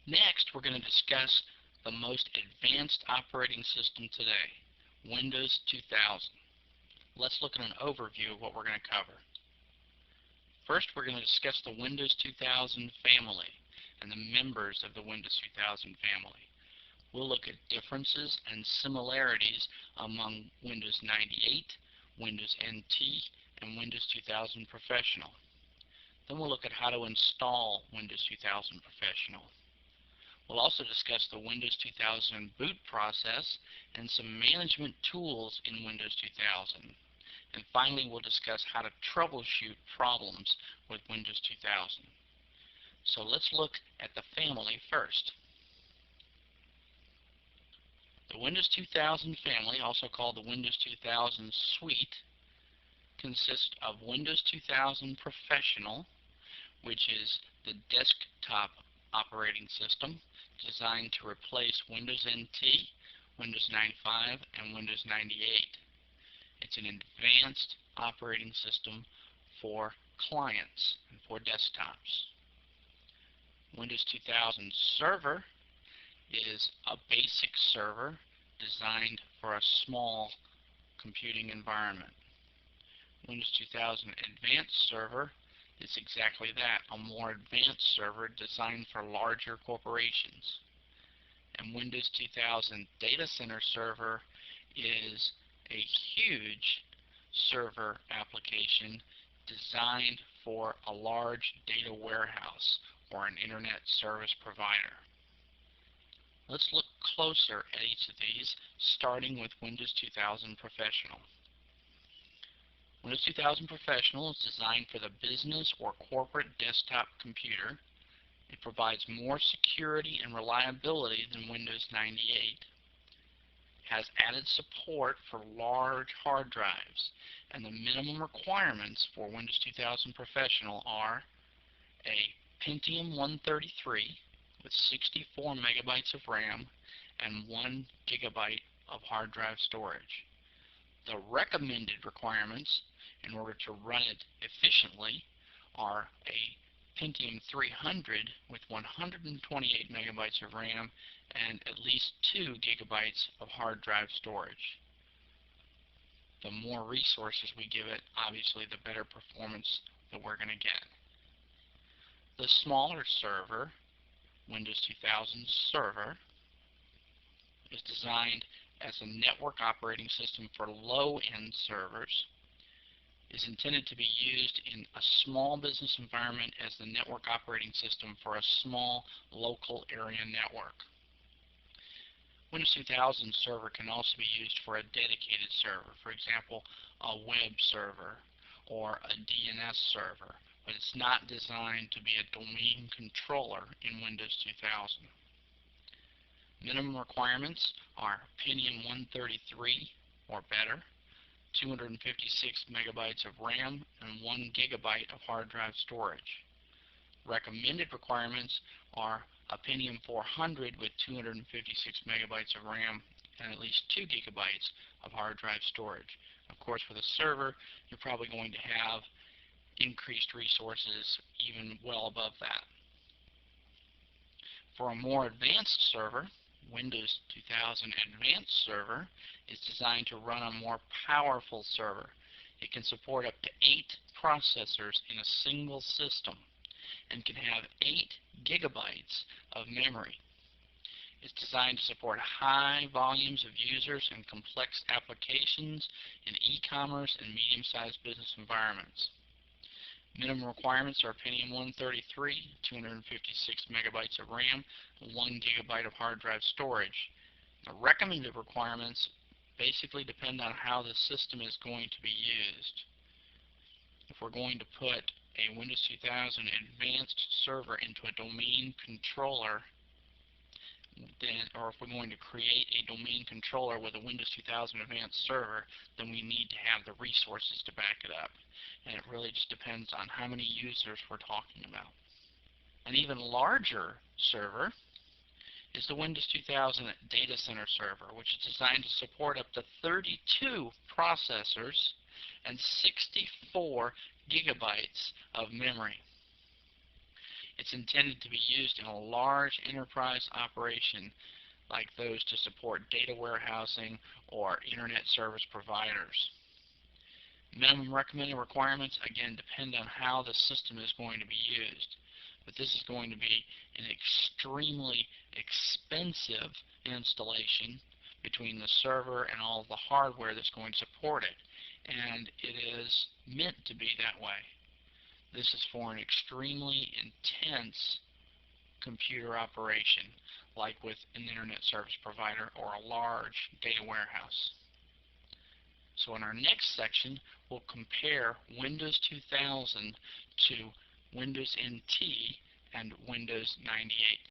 Next, we're going to discuss the most advanced operating system today, Windows 2000. Let's look at an overview of what we're going to cover. First, we're going to discuss the Windows 2000 family and the members of the Windows 2000 family. We'll look at differences and similarities among Windows 98, Windows NT, and Windows 2000 Professional. Then we'll look at how to install Windows 2000 Professional. We'll also discuss the Windows 2000 boot process and some management tools in Windows 2000. And finally, we'll discuss how to troubleshoot problems with Windows 2000. So let's look at the family first. The Windows 2000 family, also called the Windows 2000 Suite, consists of Windows 2000 Professional, which is the desktop operating system designed to replace Windows NT, Windows 95, and Windows 98. It's an advanced operating system for clients and for desktops. Windows 2000 Server is a basic server designed for a small computing environment. Windows 2000 Advanced Server is exactly that, a more advanced server designed for larger corporations. And Windows 2000 Data Center Server is a huge server application designed for a large data warehouse or an internet service provider. Let's look closer at each of these, starting with Windows 2000 Professional. Windows 2000 Professional is designed for the business or corporate desktop computer. It provides more security and reliability than Windows 98. It has added support for large hard drives, and the minimum requirements for Windows 2000 Professional are a Pentium 133 with 64 megabytes of RAM and 1 gigabyte of hard drive storage. The recommended requirements in order to run it efficiently are a Pentium 300 with 128 megabytes of RAM and at least 2 gigabytes of hard drive storage. The more resources we give it, obviously the better performance that we're going to get. The smaller server, Windows 2000 Server, is designed as a network operating system for low-end servers, is intended to be used in a small business environment as the network operating system for a small local area network. Windows 2000 Server can also be used for a dedicated server, for example, a web server or a DNS server, but it's not designed to be a domain controller in Windows 2000. Minimum requirements are Pentium 133 or better, 256 megabytes of RAM, and 1 gigabyte of hard drive storage. Recommended requirements are a Pentium 400 with 256 megabytes of RAM and at least 2 gigabytes of hard drive storage. Of course, for the server, you're probably going to have increased resources even well above that. For a more advanced server, Windows 2000 Advanced Server is designed to run a more powerful server. It can support up to 8 processors in a single system and can have 8 gigabytes of memory. It's designed to support high volumes of users and complex applications in e-commerce and medium-sized business environments. Minimum requirements are Pentium 133, 256 megabytes of RAM, and 1 gigabyte of hard drive storage. The recommended requirements basically depend on how the system is going to be used. If we're going to put a Windows 2000 Advanced Server into a domain controller, or if we're going to create a domain controller with a Windows 2000 Advanced Server, then we need to have the resources to back it up. And it really just depends on how many users we're talking about. An even larger server is the Windows 2000 Data Center Server, which is designed to support up to 32 processors and 64 gigabytes of memory. It's intended to be used in a large enterprise operation like those to support data warehousing or internet service providers. Minimum recommended requirements, again, depend on how the system is going to be used. But this is going to be an extremely expensive installation between the server and all of the hardware that's going to support it. And it is meant to be that way. This is for an extremely intense computer operation, like with an internet service provider or a large data warehouse. So in our next section, we'll compare Windows 2000 to Windows NT and Windows 98.